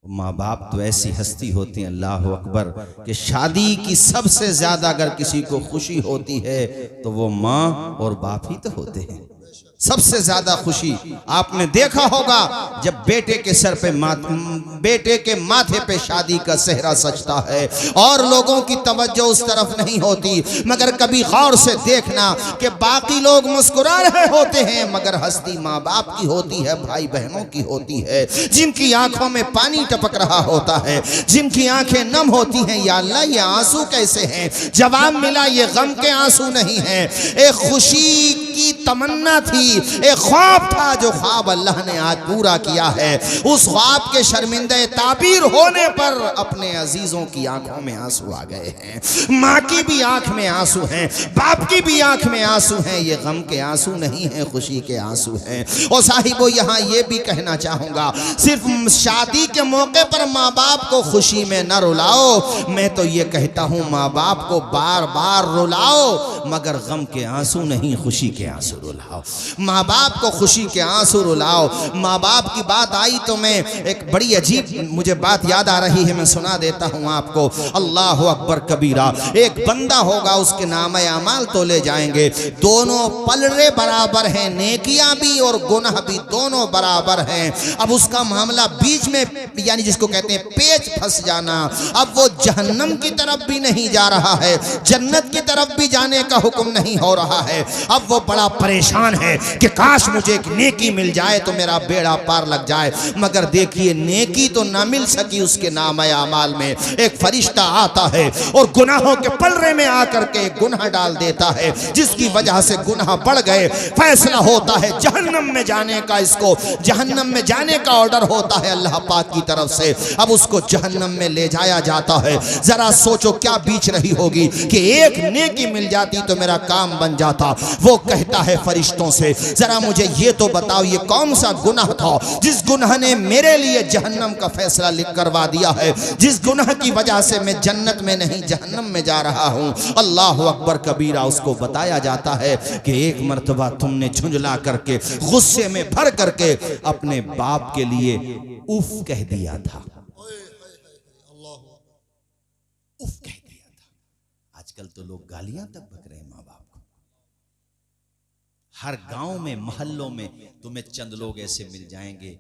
माँ बाप तो ऐसी हस्ती होती हैं, अल्लाह अकबर, कि शादी की सबसे ज्यादा अगर किसी को खुशी होती है तो वो माँ और बाप ही तो होते हैं। सबसे ज्यादा खुशी आपने देखा होगा जब बेटे के सर पे बेटे के माथे पे शादी का सेहरा सजता है और लोगों की तवज्जो उस तरफ नहीं होती, मगर कभी गौर से देखना कि बाकी लोग मुस्कुरा रहे होते हैं मगर हस्ती माँ बाप की होती है, भाई बहनों की होती है, जिनकी आंखों में पानी टपक रहा होता है, जिनकी आंखें नम होती हैं। या अल्लाह, ये आंसू कैसे हैं? जवाब मिला, ये गम के आंसू नहीं हैं, एक खुशी की तमन्ना थी, एक ख्वाब था जो ख्वाब अल्लाह ने आज पूरा किया है। उस ख्वाब के शर्मिंदे ताबीर होने पर अपने अजीजों की आंखों में आंसू आ गए हैं। माँ की भी आंख में आंसू हैं, बाप की भी आंख में आंसू हैं। ये गम के आंसू नहीं हैं, खुशी के आंसू हैं। और साहिबो, यहाँ ये भी कहना चाहूंगा, सिर्फ शादी के मौके पर माँ बाप को खुशी में न रुलाओ, मैं तो ये कहता हूँ माँ बाप को बार बार रुलाओ, मगर गम के आंसू नहीं, खुशी के आंसू रुलाओ। माँ बाप को खुशी के आंसू रुलाओ। माँ बाप की बात आई तो मैं एक बड़ी अजीब मुझे बात याद आ रही है, मैं सुना देता हूँ आपको। अल्लाह अकबर कबीरा। एक बंदा होगा, उसके नामे अमाल तोले जाएंगे, दोनों पलड़े बराबर हैं, नेकियां भी और गुनाह भी दोनों बराबर हैं। अब उसका मामला बीच में, यानी जिसको कहते हैं पेच फंस जाना। अब वो जहन्नम की तरफ भी नहीं जा रहा है, जन्नत की तरफ भी जाने का हुक्म नहीं हो रहा है। अब वो बड़ा परेशान है कि काश मुझे एक नेकी मिल जाए तो मेरा बेड़ा पार लग जाए। मगर देखिए, नेकी तो ना मिल सकी, उसके नामे अमाल में एक फरिश्ता आता है और गुनाहों के पलड़े में आकर के गुनाह डाल देता है, जिसकी वजह से गुनाह बढ़ गए। फैसला होता है जहन्नम में जाने का, इसको जहन्नम में जाने का ऑर्डर होता है अल्लाह पाक की तरफ से। अब उसको जहन्नम में ले जाया जाता है। जरा सोचो क्या बीच रही होगी कि एक नेकी मिल जाती तो मेरा काम बन जाता। वो कहता है फरिश्तों से, जरा मुझे ये तो बताओ, ये कौन सा गुनाह था जिस गुनाह ने मेरे लिए जहन्नम का फैसला लिख करवा दिया है, जिस गुनाह की वजह से मैं जन्नत में नहीं जहन्नम में जा रहा हूं। अल्लाह अकबर कबीरा। उसको बताया जाता है कि एक मर्तबा तुमने झुंझला करके, गुस्से में भर करके अपने बाप के लिए उफ कह दिया था। उफ कह दिया था। आजकल तो लोग गालियां तक बक रहे हैं माँ बाप को। हर गांव में, मोहल्लों में तुम्हें चंद लोग ऐसे मिल जाएंगे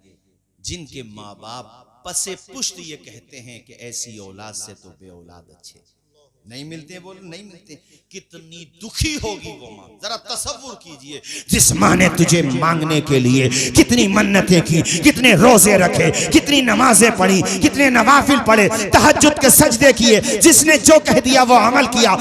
जिनके माँ बाप पसे पुष्ट ये कहते हैं कि ऐसी औलाद से तो बे औलाद अच्छे नहीं मिलते। बोल नहीं मिलते। कितनी दुखी होगी वो माँ, जरा तसव्वुर कीजिए। जिस माँ ने तुझे मांगने के लिए कितनी मन्नतें की, कितने रोजे रखे, कितनी नमाजें पढ़ी, कितने नवाफिल पढ़े, तहज्जुद के सजदे किए, जिसने जो कह दिया वो अमल किया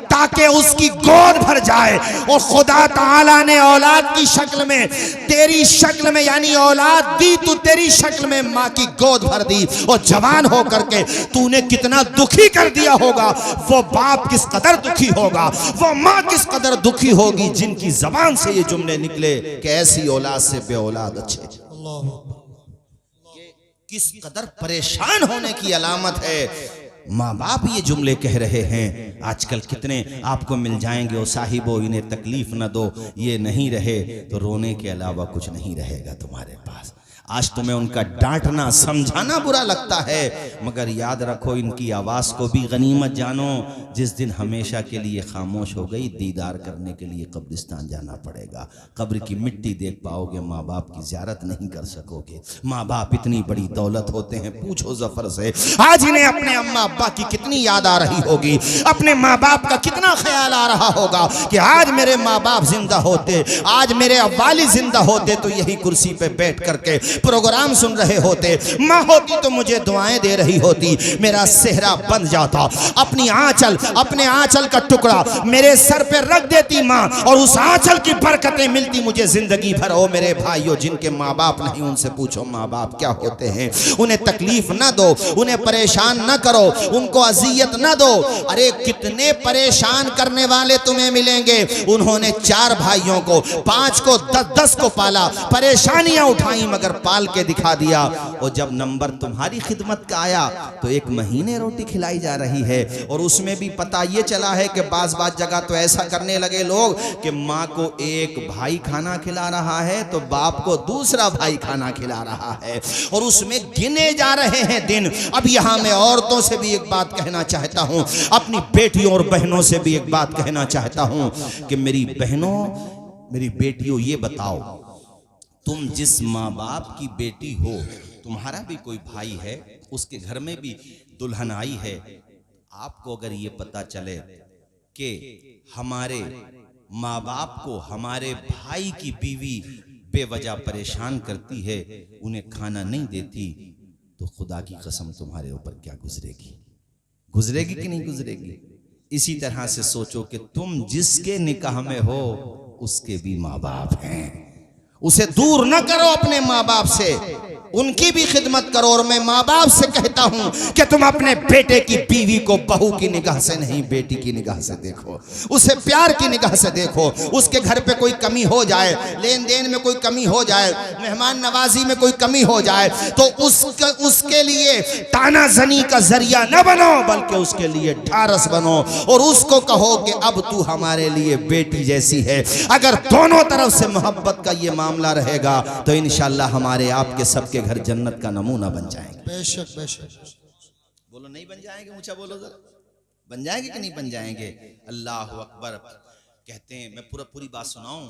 ताकि उसकी गोद भर जाए। और खुदा ताला ने औलाद की शक्ल में, तेरी शक्ल में, यानी औलाद दी तो तेरी शक्ल में माँ की गोद भर दी, और जवान होकर के तूने कितना दुखी कर दिया होगा। वो बाप किस कदर दुखी होगा, वो माँ किस कदर दुखी होगी जिनकी जबान से ये जुमले निकले कि ऐसी औलाद से बे औलाद अच्छे। किस कदर परेशान होने की अलामत है। माँ बाप ये जुमले कह रहे हैं। आजकल कितने आपको मिल जाएंगे, और साहिबो इन्हें तकलीफ न दो, ये नहीं रहे तो रोने के अलावा कुछ नहीं रहेगा तुम्हारे पास। आज तुम्हें उनका डांटना, समझाना बुरा लगता है, मगर याद रखो इनकी आवाज़ को भी गनीमत जानो। जिस दिन हमेशा के लिए खामोश हो गई, दीदार करने के लिए कब्रिस्तान जाना पड़ेगा। कब्र की मिट्टी देख पाओगे, माँ बाप की ज़ियारत नहीं कर सकोगे। माँ बाप इतनी बड़ी दौलत होते हैं, पूछो जफर से। आज इन्हें अपने अम्मा अब्बा की कितनी याद आ रही होगी, अपने माँ बाप का कितना ख्याल आ रहा होगा कि आज मेरे माँ बाप जिंदा होते, आज मेरे वाली जिंदा होते तो यही कुर्सी पे बैठ करके प्रोग्राम सुन रहे होते। माँ होती तो मुझे दुआएं दे रही होती, मेरा सेहरा बन जाता। अपनी आंचल, अपने आंचल का टुकड़ा मेरे सर पे रख देती माँ, और उस आंचल की बरकतें मिलती मुझे जिंदगी भर। ओ मेरे भाइयों, जिनके माँ बाप नहीं उनसे पूछो माँ बाप क्या होते हैं। उन्हें तकलीफ न दो, उन्हें परेशान न करो, उनको अजियत न दो। अरे कितने परेशान करने वाले तुम्हें मिलेंगे। उन्होंने 4 भाइयों को, 5 को, 10 को पाला, परेशानियां उठाई, मगर पाल के दिखा दिया, और जब नंबर तुम्हारी खिदमत का आया तो 1 महीने रोटी खिलाई जा रही है। और उसमें भी पता ये चला है कि बाज जगह तो ऐसा करने लगे लोग कि माँ को एक भाई खाना खिला रहा है तो बाप को दूसरा भाई खाना खिला रहा है, और उसमें गिने जा रहे हैं दिन। अब यहां मैं औरतों से भी एक बात कहना चाहता हूं, अपनी बेटियों और बहनों से भी एक बात कहना चाहता हूं कि मेरी बहनों, मेरी बेटियों, ये बताओ, तुम जिस माँ बाप की बेटी हो, तुम्हारा भी कोई भाई है, उसके घर में भी दुल्हन आई है, आपको अगर ये पता चले कि हमारे माँ बाप को हमारे भाई की बीवी बेवजह परेशान करती है, उन्हें खाना नहीं देती, तो खुदा की कसम तुम्हारे ऊपर क्या गुजरेगी? गुजरेगी कि नहीं गुजरेगी? इसी तरह से सोचो कि तुम जिसके निकाह में हो उसके भी माँ बाप हैं, उसे दूर न करो अपने माँ बाप से, उनकी भी खिदमत करो। और मैं माँ बाप से कहता हूं कि तुम अपने बेटे की बीवी को बहू की निगाह से नहीं, बेटी की निगाह से देखो, उसे प्यार की निगाह से देखो। उसके घर पे कोई कमी हो जाए, लेन देन में कोई कमी हो जाए, मेहमान नवाजी में कोई कमी हो जाए, तो उसके लिए तानाजनी का जरिया न बनो, बल्कि उसके लिए ढारस बनो और उसको कहो कि अब तू हमारे लिए बेटी जैसी है। अगर दोनों तरफ से मोहब्बत का ये मामला रहेगा तो इंशाअल्लाह हमारे आपके सबके घर जन्नत का नमूना बन जाएंगे। बेशक बेशक। बोलो नहीं बन जाएंगे? ऊंचा बोलो जरा, बन जाएंगे कि नहीं बन जाएंगे? अल्लाह अकबर। कहते हैं, मैं पूरी बात सुनाऊं,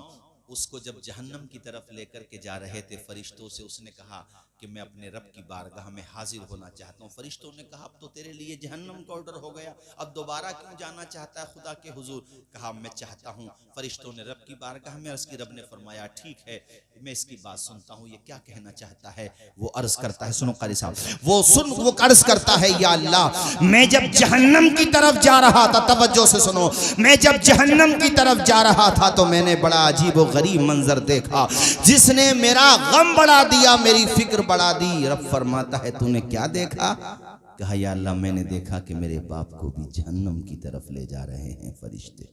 उसको जब जहन्नम की तरफ लेकर के जा रहे थे फरिश्तों से, उसने कहा कि मैं अपने रब की बारगाह में हाजिर होना चाहता हूँ। फरिश्तों ने कहा अब तो तेरे लिए जहन्नम का ऑर्डर हो गया, अब दोबारा क्यों जाना चाहता है खुदा के हुजूर? कहा मैं चाहता हूँ। फरिश्तों ने रब की बारगाह में अर्ज की, रब ने फरमाया ठीक है, मैं इसकी बात सुनता हूँ, ये क्या कहना चाहता है? वो अर्ज करता है, सुनो कारी साहब, वो अर्ज करता है, या अल्लाह, मैं जब जहन्नम की तरफ जा रहा था, तवज्जो से सुनो, मैं जब जहन्नम की तरफ जा रहा था तो मैंने बड़ा अजीब व गरीब मंजर देखा, जिसने मेरा गम बढ़ा दिया, मेरी फिक्र बढ़ा दी। रब फरमाता है तूने क्या देखा? कहा या अल्लाह, मैंने देखा कि मेरे बाप को भी जहन्नम की तरफ ले जा रहे हैं फरिश्ते।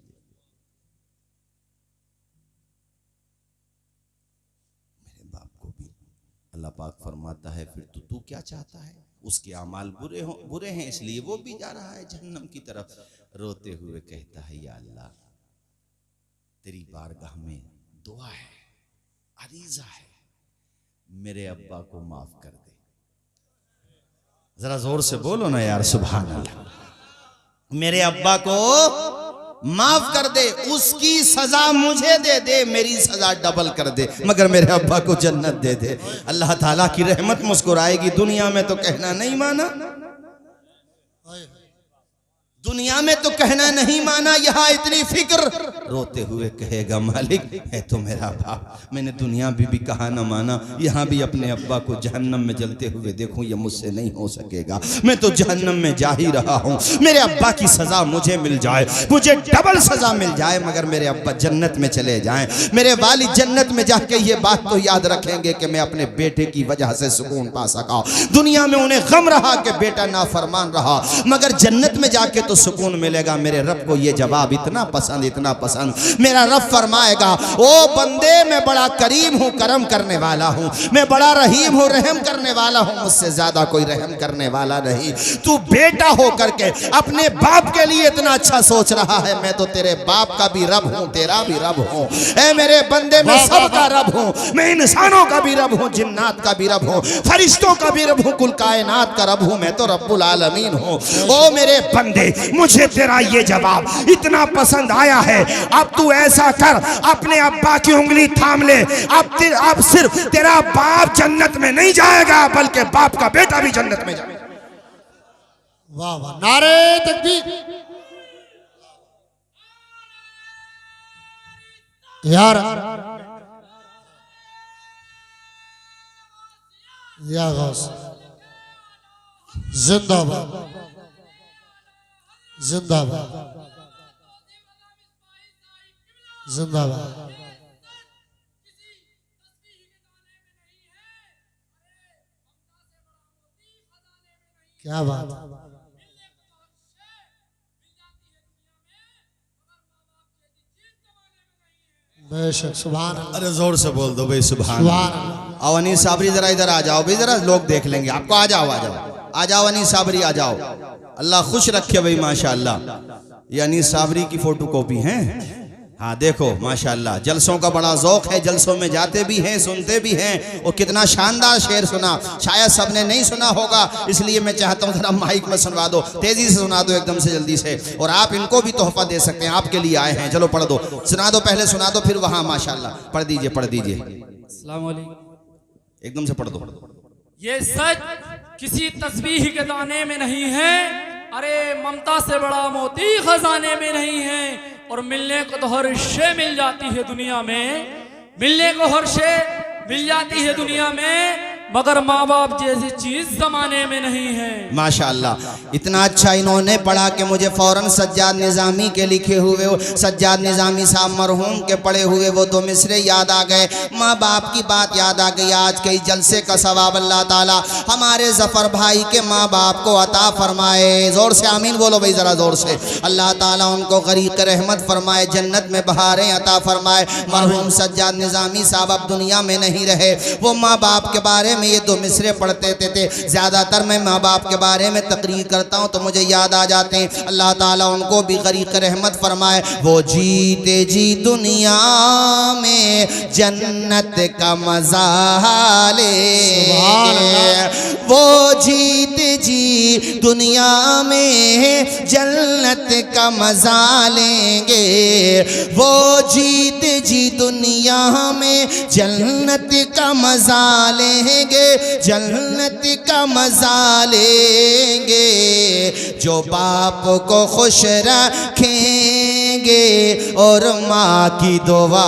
मेरे बाप को भी। अल्लाह पाक फरमाता है फिर तो तू क्या चाहता है? उसके अमाल बुरे हैं इसलिए वो भी जा रहा है जहन्नम की तरफ। रोते हुए कहता है या अल्लाह, तेरी बारगाह में दुआ है, अरीजा है, मेरे अब्बा को माफ कर दे। जरा जोर से बोलो ना यार, सुभान अल्लाह। मेरे अब्बा को माफ कर दे, उसकी सजा मुझे दे दे, मेरी सजा डबल कर दे, मगर मेरे अब्बा को जन्नत दे दे। अल्लाह ताला की रहमत मुस्कुराएगी। दुनिया में तो कहना नहीं माना, दुनिया में तो कहना नहीं माना, यहाँ इतनी फिक्र, रोते हुए कहेगा मालिक है तो मेरा बाप, मैंने दुनिया भी कहा ना माना, यहाँ भी अपने अब्बा को जहन्नम में जलते हुए देखूं, ये मुझसे नहीं हो सकेगा, मैं तो जहन्नम में जा ही रहा हूँ। मेरे अब्बा की सजा मुझे मिल जाए, मुझे डबल सजा मिल जाए, मगर मेरे अब्बा जन्नत में चले जाएं, मेरे वालिद जन्नत में जाके ये बात तो याद रखेंगे कि मैं अपने बेटे की वजह से सुकून पा सका। दुनिया में उन्हें गम रहा कि बेटा नाफरमान रहा, मगर जन्नत में जाके तो सुकून मिलेगा। मेरे रब को ये जवाब इतना पसंद, इतना पसंद। मेरा रब फरमाएगा, ओ बंदे मैं बड़ा करीम हूँ, करम करने वाला हूँ, मैं बड़ा रहीम हूँ, रहम करने वाला हूँ, मुझसे ज्यादा कोई रहम करने वाला नहीं। तू बेटा हो करके अपने बाप के लिए इतना अच्छा सोच रहा है, मैं तो तेरे बाप का भी रब हूँ, तेरा भी रब हूँ। ऐ मेरे बंदे, मैं सबका रब हूँ, मैं इंसानों का भी रब हूँ, जिन्नात का भी रब हूँ, फरिश्तों का भी रब हूँ, कुल कायनात का रब हूँ, मैं तो रब्बुल आलमीन हूँ। ओ मेरे बंदे, मुझे तेरा ये जवाब इतना पसंद आया है, अब तू ऐसा कर, अपने अब्बा की उंगली थाम ले। अब सिर्फ तेरा बाप जन्नत में नहीं जाएगा, बल्कि बाप का बेटा भी जन्नत में जाएगा। वाह वाह, नारे तकबीर। यार या गौस जिंदाबाद, जिंदाबाद, जिंदाबाद। क्या बात, बेशक। सुभान अल्लाह। अरे जोर से बोल दो भाई, सुभान अल्लाह। आओ अनीस साबरी जरा इधर आ जाओ भाई, जरा लोग देख लेंगे आपको। आ जाओ आ जाओ आ जाओ अनीस साबरी आ जाओ। अल्लाह खुश रखे भाई माशाअल्लाह। ये अनीस साबरी की फोटो कॉपी है। हाँ देखो माशाअल्लाह, जलसों का बड़ा ज़ौक़ है, जलसों में जाते भी हैं सुनते भी हैं। और कितना शानदार शेर सुना, शायद सबने नहीं सुना होगा, इसलिए मैं चाहता हूँ जरा माइक में सुनवा दो, तेज़ी से सुना दो एकदम से जल्दी से। और आप इनको भी तोहफा दे सकते हैं, आपके लिए आए हैं। चलो पढ़ दो, सुना दो, पहले सुना दो फिर वहाँ माशाअल्लाह पढ़ दीजिए पढ़ दीजिए। अस्सलाम वालेकुम। एकदम से पढ़ दो। ये सच किसी तस्बीह के दाने में नहीं है, अरे ममता से बड़ा मोती खजाने में नहीं है। और मिलने को तो हर शे मिल जाती है दुनिया में, मिलने को हर शे मिल जाती है दुनिया में, मगर माँ बाप जैसी चीज जमाने में नहीं है। माशाअल्लाह, इतना अच्छा इन्होंने पढ़ा कि मुझे फौरन सज्जाद निज़ामी के लिखे हुए, सज्जाद निज़ामी साहब मरहूम के पढ़े हुए वो दो मिसरे याद आ गए, माँ बाप की बात याद आ गई। आज के जलसे का सवाब अल्लाह ताला हमारे जफ़र भाई के माँ बाप को अता फरमाए। ज़ोर से आमीन बोलो भाई ज़रा ज़ोर से। अल्लाह ताला उनको गरीक़ रहमत फरमाए, जन्नत में बहारें अता फरमाए। मरहूम सज्जाद निज़ामी साहब अब दुनिया में नहीं रहे, वो माँ बाप के बारे में ये दो मिसरे पढ़ते थे। ज़्यादातर मैं माँ बाप के बारे में तकरीर करता हूँ तो मुझे याद आ जाते हैं। अल्लाह ताला उनको भी गरीक़ रहमत फरमाए। वो जीते जी दुनिया में जन्नत का मज़ा लेंगे, वो जीते जी दुनिया में जन्नत का मज़ा लेंगे, वो जीते जी दुनिया में जन्नत का मज़ा लेंगे, जन्नत का मज़ा लेंगे। जो बाप को खुश रखेंगे और माँ की दुआ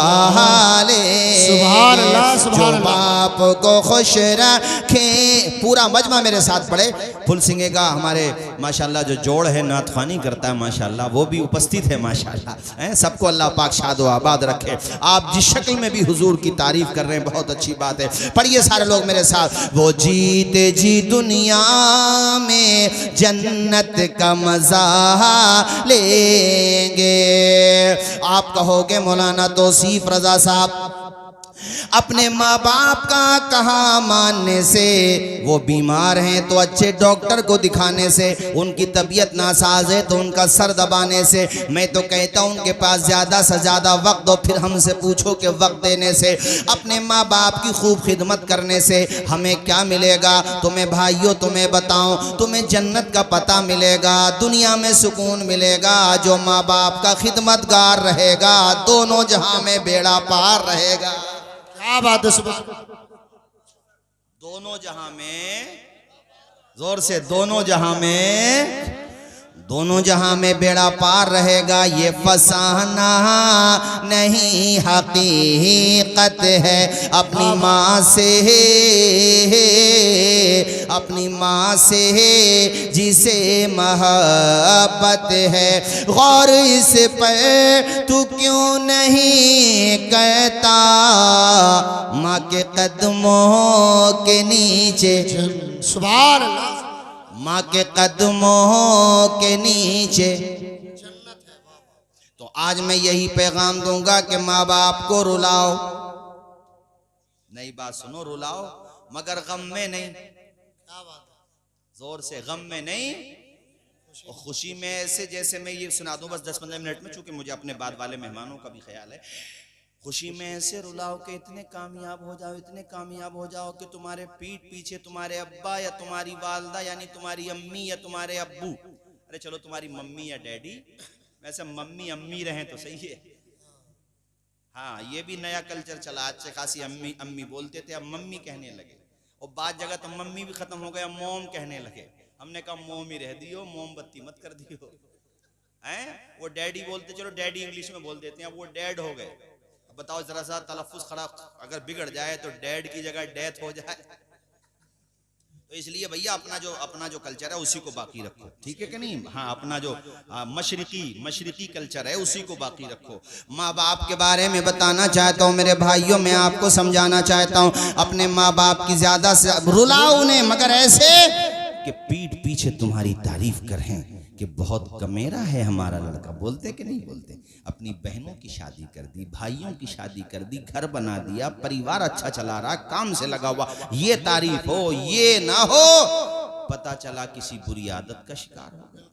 लेंगे। सुभान अल्लाह, सुभान अल्लाह। बाप को खुश रखें। पूरा मजमा मेरे साथ पढ़े। फुल सिंगे का हमारे माशाल्लाह जो जोड़ है नात ख़्वानी करता है माशाल्लाह, वो भी उपस्थित है माशाल्लाह। सबको अल्लाह पाक शाद व आबाद रखे। आप जिस शक्ल में भी हुजूर की तारीफ़ कर रहे हैं बहुत अच्छी बात है। पढ़िए सारे लोग मेरे साथ। वो जीते जी दुनिया में जन्नत का मज़ा लेंगे। आप कहोगे मौलाना तौसीफ रज़ा साहब, अपने माँ बाप का कहा मानने से, वो बीमार हैं तो अच्छे डॉक्टर को दिखाने से, उनकी तबीयत नासाज है तो उनका सर दबाने से। मैं तो कहता हूँ उनके पास ज़्यादा से ज़्यादा वक्त दो, फिर हमसे पूछो कि वक्त देने से, अपने माँ बाप की खूब खिदमत करने से हमें क्या मिलेगा? तुम्हें भाइयों तुम्हें बताऊँ, तुम्हें जन्नत का पता मिलेगा, दुनिया में सुकून मिलेगा। जो माँ बाप का खिदमतगार रहेगा दोनों जहां में बेड़ा पार रहेगा। क्या बात है, सुभान। दोनों जहां में, जोर से, दोनों जहां में, दोनों जहां में बेड़ा पार रहेगा। ये फसाना नहीं हकीकत है। अपनी माँ से, अपनी माँ से जिसे मोहब्बत है, गौर इस पर तू क्यों नहीं कहता? माँ के कदमों के नीचे, सुभान अल्लाह, माँ के कदमों के नीचे। तो आज मैं यही पैगाम दूंगा कि माँ बाप को रुलाओ, नई बात सुनो, रुलाओ मगर गम में नहीं। क्या बात है, जोर से, गम में नहीं और खुशी में। ऐसे जैसे मैं ये सुना दूं बस 10-15 मिनट में, चूंकि मुझे अपने बाद वाले मेहमानों का भी ख्याल है। खुशी में ऐसे रुलाओ कि इतने कामयाब हो जाओ, इतने कामयाब हो जाओ कि तुम्हारे पीठ पीछे तुम्हारे अब्बा या तुम्हारी वालदा यानी तुम्हारी अम्मी या तुम्हारे अब्बू, अरे चलो तुम्हारी मम्मी या डैडी, वैसे मम्मी अम्मी रहें तो सही है। हाँ, ये भी नया कल्चर चला, आज से खासी अम्मी अम्मी बोलते थे, अब मम्मी कहने लगे। और बाद जगह तो मम्मी भी खत्म हो गया, मोम कहने लगे। हमने कहा मोम ही रह दियो, मोमबत्ती मत कर दियो। हैं, वो डैडी बोलते, चलो डैडी इंग्लिश में बोल देते हैं, अब वो डैड हो गए। बताओ जरा सा तलफ़ुज़ खराब अगर बिगड़ जाए तो डैड की जगह डेथ हो जाए। तो इसलिए भैया अपना जो कल्चर है उसी को बाकी रखो, ठीक है कि नहीं? हाँ, अपना जो मशरिकी कल्चर है उसी को बाकी रखो। माँ बाप के बारे में बताना चाहता हूँ मेरे भाइयों, मैं आपको समझाना चाहता हूँ, अपने माँ बाप की ज़्यादा से रुलाओ उन्हें, मगर ऐसे कि पीठ पीछे तुम्हारी तारीफ करें कि बहुत कमेरा है हमारा लड़का। बोलते कि नहीं बोलते? अपनी बहनों की शादी कर दी, भाइयों की शादी कर दी, घर बना दिया, परिवार अच्छा चला रहा, काम से लगा हुआ, ये तारीफ हो ये ना हो, पता चला किसी बुरी आदत का शिकार हो गया।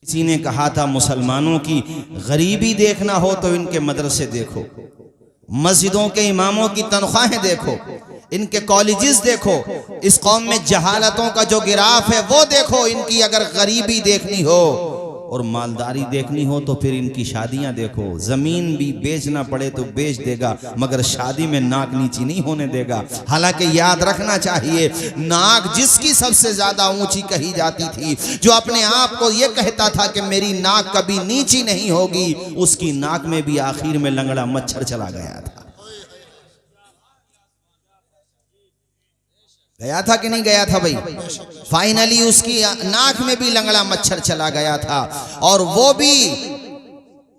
किसी ने कहा था मुसलमानों की गरीबी देखना हो तो इनके मदरसे देखो, मस्जिदों के इमामों की तनख्वाहें देखो, इनके कॉलेजेस देखो, इस कौम में जहालतों का जो गिराफ है वो देखो। इनकी अगर गरीबी देखनी हो और मालदारी देखनी हो तो फिर इनकी शादियां देखो। जमीन भी बेचना पड़े तो बेच देगा, मगर शादी में नाक नीची नहीं होने देगा। हालांकि याद रखना चाहिए, नाक जिसकी सबसे ज्यादा ऊंची कही जाती थी, जो अपने आप को यह कहता था कि मेरी नाक कभी नीची नहीं होगी, उसकी नाक में भी आखिर में लंगड़ा मच्छर चला गया था। गया था कि नहीं गया था भाई? फाइनली उसकी नाक में भी लंगड़ा मच्छर चला गया था और वो भी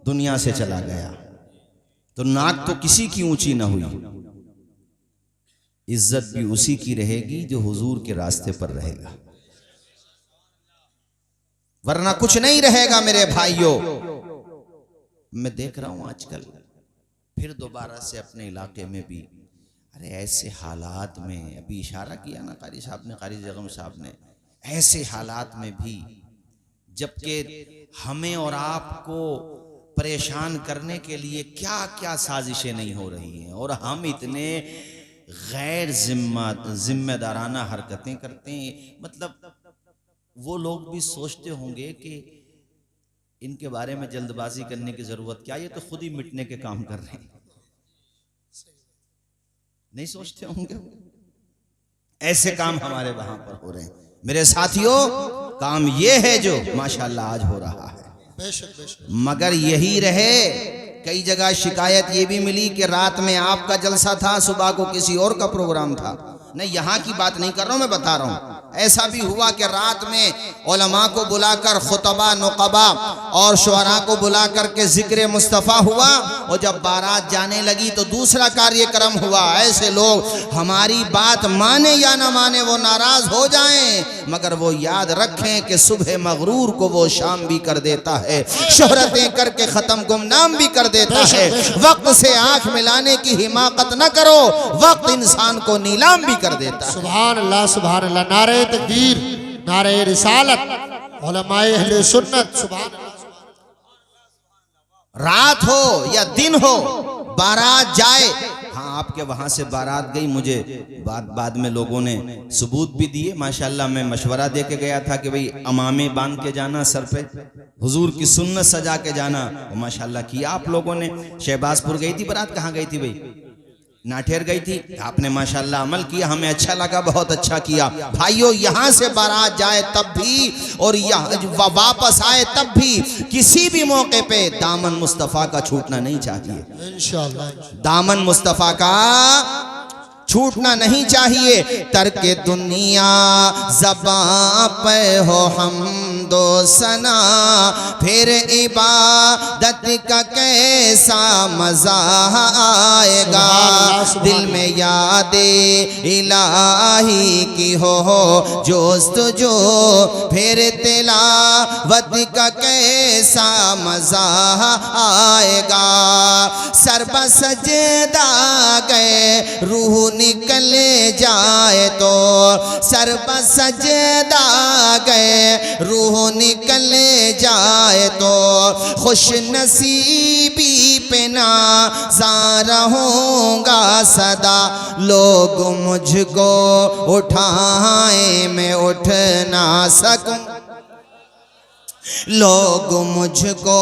दुनिया से चला गया। तो नाक तो किसी की ऊंची ना हुई, इज्जत भी उसी की रहेगी जो हुजूर के रास्ते पर रहेगा, वरना कुछ नहीं रहेगा मेरे भाइयों। मैं देख रहा हूं आजकल फिर दोबारा से अपने इलाके में भी, अरे ऐसे हालात में, अभी इशारा किया ना कारी साहब ने, कारी जगम साहब ने, ऐसे हालात में भी जबकि हमें और आपको परेशान करने के लिए क्या क्या साजिशें नहीं हो रही हैं, और हम इतने गैर जिम्मेदाराना हरकतें करते हैं। मतलब वो लोग भी सोचते होंगे कि इनके बारे में जल्दबाजी करने की जरूरत क्या, ये तो खुद ही मिटने के काम कर रहे हैं। नहीं सोचते होंगे? ऐसे काम हमारे वहां पर हो रहे हैं मेरे साथियों। काम ये है जो माशाल्लाह आज हो रहा है, बेशक बेशक। मगर यही रहे। कई जगह शिकायत ये भी मिली कि रात में आपका जलसा था, सुबह को किसी और का प्रोग्राम था। नहीं, यहाँ की बात नहीं कर रहा हूं, मैं बता रहा हूं। ऐसा भी हुआ कि रात में उलमा को बुलाकर खुतबा नुकबा और शुअरा को बुला करके जिक्र मुस्तफ़ा हुआ, और जब बारात जाने लगी तो दूसरा कार्यक्रम हुआ। ऐसे लोग हमारी बात माने या ना माने वो नाराज हो जाएं, मगर वो याद रखें कि सुबह मगरूर को वो शाम भी कर देता है, शोहरतें करके खत्म गुमनाम भी कर देता है। वक्त से आंख मिलाने की हिमाकत न करो, वक्त इंसान को नीलाम भी कर देता है। सुभान अल्लाह सुभान अल्लाह। नारे तकबीर, नारे रिसालत, उलमाए अहले सुन्नत। सुभान अल्लाह। रात हो या दिन हो, बारात जाए। हाँ, आपके वहां से बारात गई, मुझे बाद में लोगों ने सबूत भी दिए। माशाल्लाह मैं मशवरा दे के गया था कि भाई अमामे बांध के जाना, सर पे हुजूर की सुन्नत सजा के जाना, और माशाल्लाह किया आप लोगों ने। शहबाजपुर गई थी बारात, कहाँ गई थी भाई? नाठेर गई थी। आपने माशाल्लाह अमल किया, हमें अच्छा लगा, बहुत अच्छा किया। भाइयों, यहाँ से बारात जाए तब भी और यहाँ वापस आए तब भी, किसी भी मौके पे दामन मुस्तफ़ा का छूटना नहीं चाहिए। इंशाअल्लाह। दामन मुस्तफ़ा का छूटना नहीं चाहिए। तर्के दुनिया ज़बां पे हो हमदो सना, फिर इबादत का कैसा मज़ा आएगा। दिल में यादे इलाही की हो जोस्तजो, फिर तिलावत का कैसा मज़ा आएगा। सर बसजदा गए रूह निकल जाए तो, सर पर सजदा गए रूह निकल जाए तो, खुश नसीबी पे नाज़ार होऊंगा सदा। लोग मुझको उठाए मैं उठ ना सकूं, लोग मुझको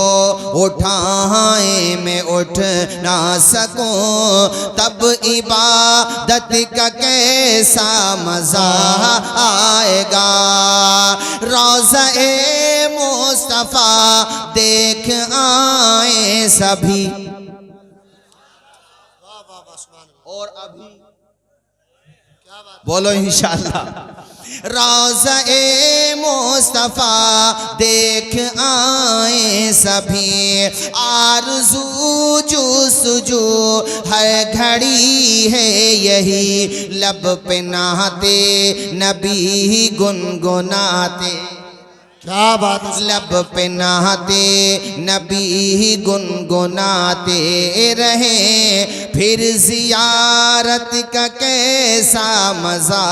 उठाए मैं उठ ना सकूं, तब इबादत का कैसा मज़ा आएगा। रोज़ा-ए मुस्तफ़ा देख आए सभी, और अभी बोलो इंशाअल्लाह। रोज़ा-ए मुस्तफ़ा देख आए सभी, आरज़ू जुस्तजू हर घड़ी है यही, लब पे नाते नबी गुनगुनाते। क्या बात है। लब पे नहाते नबी गुनगुनाते रहे, फिर जियारत का कैसा मजा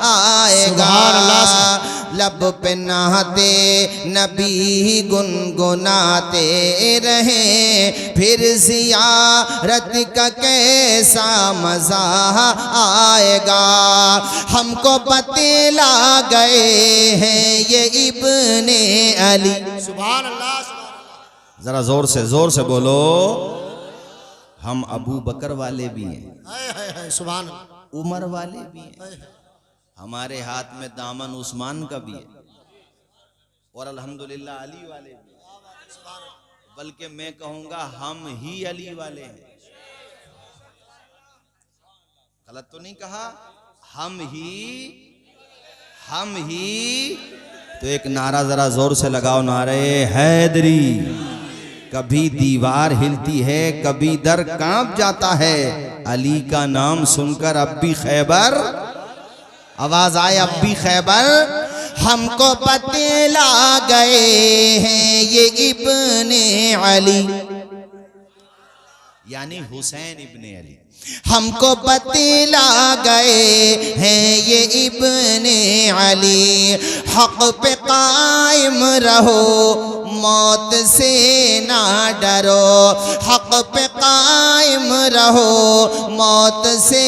आएगा। सुभान अल्लाह। लब पे नहाते नबी गुनगुनाते रहे, फिर जियारत का कैसा मजा आएगा। हमको बतला गए हैं ये इब्ने अली। सुभान अल्लाह, सुभान अल्लाह। जरा जोर से बोलो, हम अबू बकर वाले भी हैं, हाय सुभान अल्लाह। उमर वाले भी हैं, हमारे हाथ में दामन उस्मान का भी है, और अल्हम्दुलिल्लाह अली वाले भी, बल्कि मैं कहूंगा हम ही अली वाले हैं। गलत तो नहीं कहा? हम ही। तो एक नारा जरा जोर से लगाओ, नारे हैदरी। कभी दीवार हिलती है, कभी दर कांप जाता है, अली का नाम सुनकर अब भी खैबर, आवाज आए अब भी खैबर। हमको बतला गए हैं ये इब्ने अली, यानी हुसैन इब्ने अली। हमको बतला गए हैं ये इब्ने अली, हक पे कायम रहो, मौत से ना डरो। हक पे कायम रहो, मौत से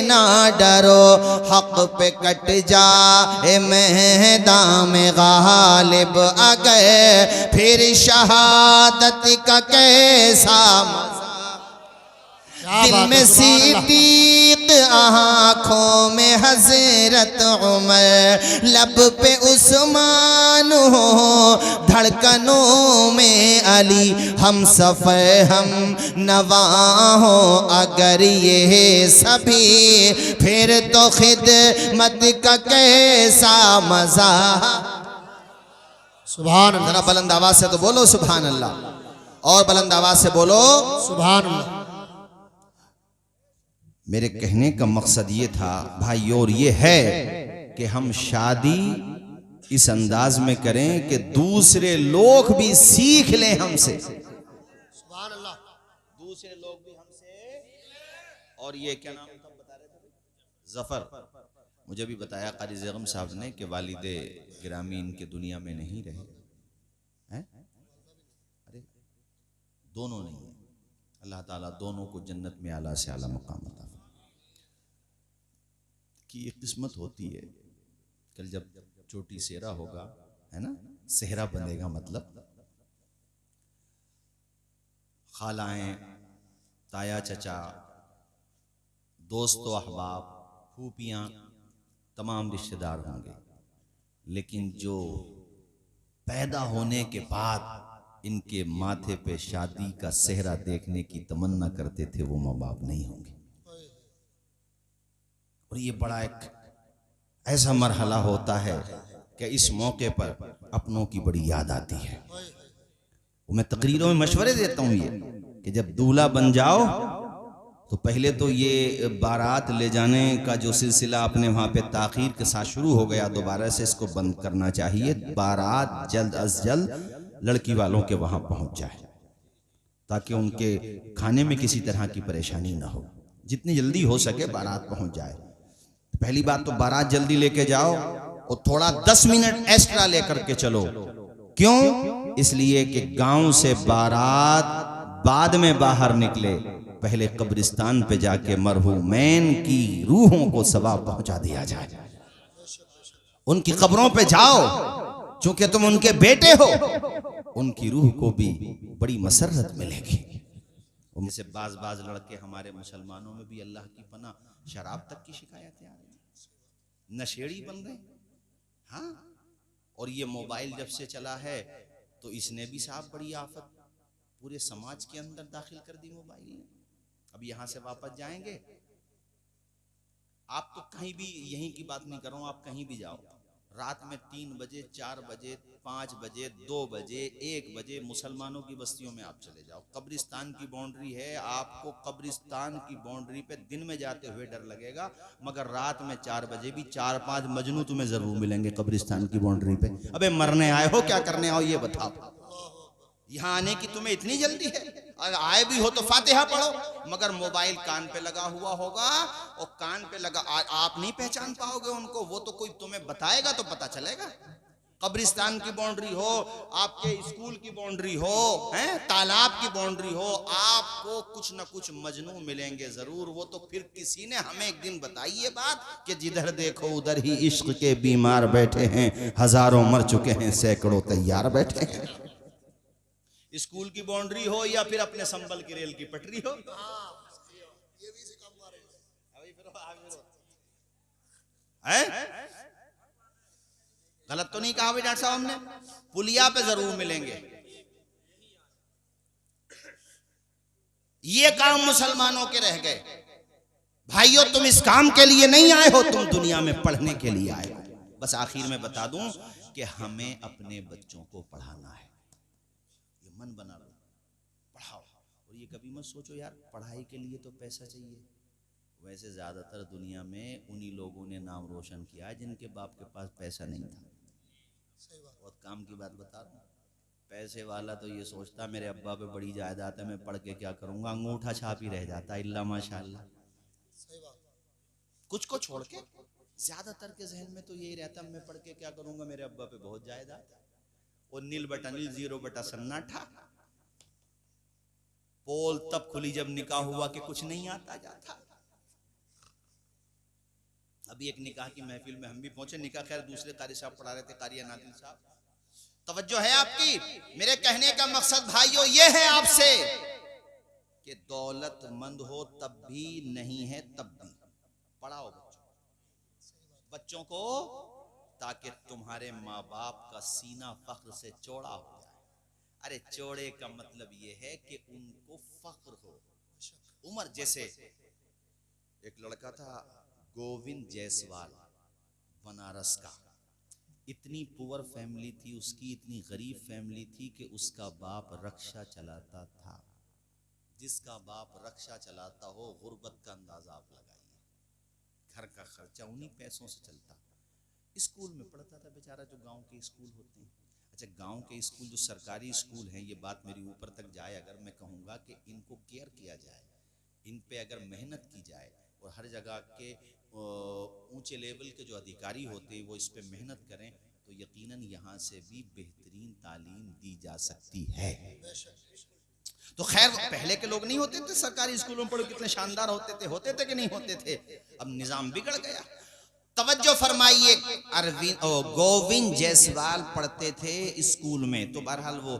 ना डरो। हक पे कट जाए मैदान में गालिब अगर, फिर शहादत का कैसा मजा। दिल में सिद्दीक, आँखों में हजरत उमर, लब पे उस्मान हो, धड़कनों में अली। हम सफ़र हम नवा हो अगर ये सभी, फिर तो खिदमत का कैसा मजा। सुभान अल्लाह। जरा बुलंद आवाज से तो बोलो सुभान अल्लाह, और बुलंद आवाज से बोलो सुभान अल्लाह। मेरे कहने का मकसद ये था भाई, और ये है कि हम शादी इस अंदाज में करें कि दूसरे लोग भी सीख लें हमसे, सुभान अल्लाह। दूसरे लोग भी हमसे। और ये क्या नाम था बता रहे थे? जफर। मुझे भी बताया कारी ज़ैगम साहब ने कि वालिदे गिरामी इनके दुनिया में नहीं रहे हैं। अरे दोनों नहीं है, अल्लाह ताला दोनों को जन्नत में आला से आला मकाम अता की एक किस्मत होती है। कल जब चोटी सेहरा होगा, है ना, सेहरा बनेगा, मतलब खालाएं, ताया चचा, दोस्तों, अहबाब, फूफियाँ, तमाम रिश्तेदार होंगे, लेकिन जो पैदा होने के बाद इनके माथे पे शादी का सेहरा देखने की तमन्ना करते थे, वो माँ बाप नहीं होंगे। और ये बड़ा एक ऐसा मरहला होता है कि इस मौके पर अपनों की बड़ी याद आती है। वो मैं तकरीरों में मशवरे देता हूँ ये कि जब दूल्हा बन जाओ तो पहले तो ये बारात ले जाने का जो सिलसिला अपने वहाँ पे ताख़ीर के साथ शुरू हो गया, दोबारा से इसको बंद करना चाहिए। बारात जल्द अज जल्द लड़की वालों के वहाँ पहुँच जाए, ताकि उनके खाने में किसी तरह की परेशानी ना हो। जितनी जल्दी हो सके बारात पहुँच जाए। पहली बात तो बारात जल्दी लेके जाओ और थोड़ा 10 मिनट एक्स्ट्रा लेकर के चलो। क्यों? इसलिए कि गांव से बारात बाद में बाहर निकले, पहले कब्रिस्तान पे जाके मरहूमैन की रूहों को सवाब पहुंचा दिया जाए। उनकी कब्रों पे जाओ, चूंकि तुम उनके बेटे हो, उनकी रूह को भी बड़ी मसरत मिलेगी। उनसे बाज लड़के हमारे मुसलमानों में भी अल्लाह की पनाह शराब तक की शिकायतें आ रही, नशेड़ी बन गए। हाँ, और ये मोबाइल जब से चला है तो इसने भी साहब बड़ी आफत पूरे समाज के अंदर दाखिल कर दी मोबाइल ने। अब यहां से वापस जाएंगे, आप तो कहीं भी, यहीं की बात नहीं कर रहा हूं, आप कहीं भी जाओ, रात में 3 बजे, 4 बजे, 5 बजे, 2 बजे, 1 बजे मुसलमानों की बस्तियों में आप चले जाओ, कब्रिस्तान की बाउंड्री है, आपको कब्रिस्तान की बाउंड्री पे दिन में जाते हुए डर लगेगा, मगर रात में 4 बजे भी 4-5 मजनू तुम्हें जरूर मिलेंगे कब्रिस्तान की बाउंड्री पे। अबे मरने आए हो क्या करने आओ ये बताओ? यहाँ आने की तुम्हें इतनी जल्दी है? अगर आए भी हो तो फातिहा पढ़ो, मगर मोबाइल कान पे लगा हुआ होगा और कान पे लगा आप नहीं पहचान पाओगे उनको, वो तो कोई तुम्हें बताएगा तो पता चलेगा। कब्रिस्तान की बाउंड्री हो, आपके स्कूल की बाउंड्री हो, हैं तालाब की बाउंड्री हो, आपको कुछ न कुछ मजनू मिलेंगे जरूर। वो तो फिर किसी ने हमें एक दिन बताई ये बात कि जिधर देखो उधर ही इश्क के बीमार बैठे हैं, हजारों मर चुके हैं, सैकड़ों तैयार बैठे हैं। स्कूल की बाउंड्री हो या फिर अपने संबल की रेल की पटरी हो, गलत तो नहीं कहा भाई डॉक्टर साहब हमने? पुलिया पे जरूर मिलेंगे। ये काम मुसलमानों के रह गए। भाइयों तुम इस काम के लिए नहीं आए हो, तुम दुनिया में पढ़ने के लिए आए हो। बस आखिर में बता दूं कि हमें अपने बच्चों को पढ़ाना है, ये मन बना लो, पढ़ाओ। और ये कभी मत सोचो यार पढ़ाई के लिए तो पैसा चाहिए। वैसे ज्यादातर दुनिया में उन्हीं लोगों ने नाम रोशन किया है जिनके बाप के पास पैसा नहीं था। बहुत काम की बात बता रहा हूँ। पैसे वाला तो ये सोचता मेरे अब्बा पे बड़ी जायदाद है, मैं पढ़ के क्या करूंगा, अंगूठा छाप ही रह जाता इल्ला माशाल्लाह। कुछ को छोड़ के ज्यादातर के जहन में तो यही रहता मैं पढ़ के क्या करूंगा, मेरे अब्बा पे बहुत जायदाद है। और नील बटा नील, जीरो बटा सन्नाटा। पोल तब खुली जब निकाह हुआ कि कुछ नहीं आता जाता। अभी एक निकाह की महफिल में हम भी पहुंचे, निकाह खैर दूसरे कारी साहब पढ़ा रहे थे, कारिया नादिल साहब। तवज्जो है आपकी? मेरे कहने का मकसद भाइयों ये है आपसे कि दौलतमंद हो तब भी नहीं है तब भी पढ़ाओ बच्चों को, ताकि तुम्हारे माँ बाप का सीना फख्र से चौड़ा हो जाए। अरे चौड़े का मतलब ये है कि उनको फख्र हो। उमर जैसे एक लड़का था गोविंद जायसवाल, बनारस का, इतनी पुअर फैमिली थी उसकी, इतनी गरीब फैमिली थी कि उसका बाप रक्षा चलाता था। जिसका बाप रक्षा चलाता हो गुर्बत का अंदाजा आप लगाइए, घर का खर्चा उन्हीं पैसों से चलता। स्कूल में पढ़ता था बेचारा, जो गांव के स्कूल होते हैं। अच्छा गांव के स्कूल जो सरकारी स्कूल हैं, ये बात मेरी ऊपर तक जाए अगर, मैं कहूँगा कि इनको केयर किया जाए, इन पे अगर मेहनत की जाए और हर जगह के ऊंचे लेवल के जो अधिकारी होते हैं वो इस पे मेहनत करें तो यकीनन यहाँ से भी बेहतरीन तालीम दी जा सकती है। तो खैर पहले के लोग नहीं होते थे सरकारी स्कूलों में पढ़ो, कितने शानदार होते थे कि नहीं होते थे? अब निजाम बिगड़ गया। तवज्जो फरमाइए, गोविंद जायसवाल पढ़ते थे स्कूल में, तो बहरहाल वो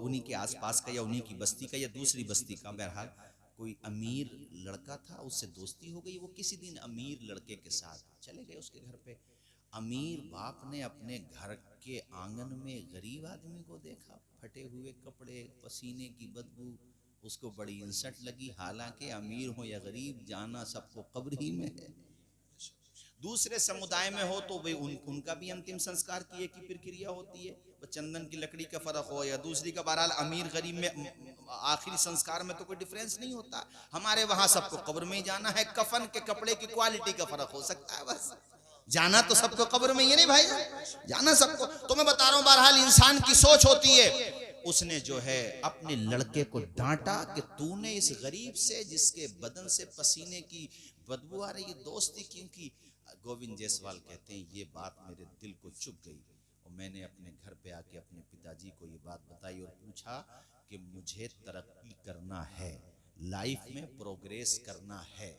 उन्हीं के आसपास का या उन्हीं की बस्ती का या दूसरी बस्ती का बहरहाल कोई अमीर लड़का था, उससे दोस्ती हो गई। वो किसी दिन अमीर लड़के के साथ चले गए उसके घर पे। अमीर बाप ने अपने घर के आंगन में गरीब आदमी को देखा, फटे हुए कपड़े, पसीने की बदबू, उसको बड़ी इंसल्ट लगी। हालांकि अमीर हो या गरीब, जाना सबको कब्र ही में है। दूसरे समुदाय में हो तो भाई उनका भी अंतिम संस्कार की एक ही प्रक्रिया होती है, चंदन की लकड़ी का फर्क हो या दूसरी का, बहरहाल अमीर गरीब में आखिरी संस्कार में तो कोई डिफरेंस नहीं होता। हमारे वहां सबको कब्र में ही जाना है, कफन के कपड़े की क्वालिटी का फर्क हो सकता है, बस जाना तो सबको कब्र में, ये नहीं भाई जाना सबको। तो मैं बता रहा हूं बहरहाल इंसान की सोच होती है। उसने जो है अपने लड़के को डांटा कि तूने इस गरीब से जिसके बदन से पसीने की बदबू आ रही है दोस्ती क्यों की? गोविंद जायसवाल कहते हैं ये बात मेरे दिल को चुभ गई और मैंने अपने घर पे आके अपने पिताजी को ये बात बताई और पूछा कि मुझे तरक्की करना है, लाइफ में प्रोग्रेस करना है,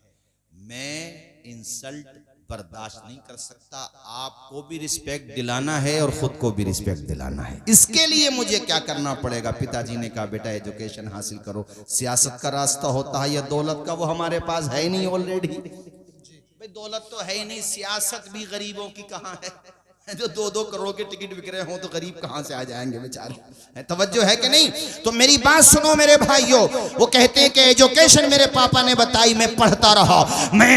मैं इंसल्ट बर्दाश्त नहीं कर सकता, आपको भी रिस्पेक्ट दिलाना है और खुद को भी रिस्पेक्ट दिलाना है। इसके लिए मुझे क्या करना पड़ेगा? पिताजी ने कहा बेटा एजुकेशन हासिल करो, सियासत का रास्ता होता है या दौलत का, वो हमारे पास है ही नहीं ऑलरेडी। भाई दौलत तो है ही नहीं, सियासत भी गरीबों की कहाँ है, जो 2-2 करोड़ के टिकट बिक रहे हों तो गरीब कहां से आ जाएंगे बेचारे। तवज्जो है कि नहीं? तो मेरी बात सुनो मेरे भाइयों, वो कहते हैं कि एजुकेशन मेरे पापा ने बताई, मैं पढ़ता रहा।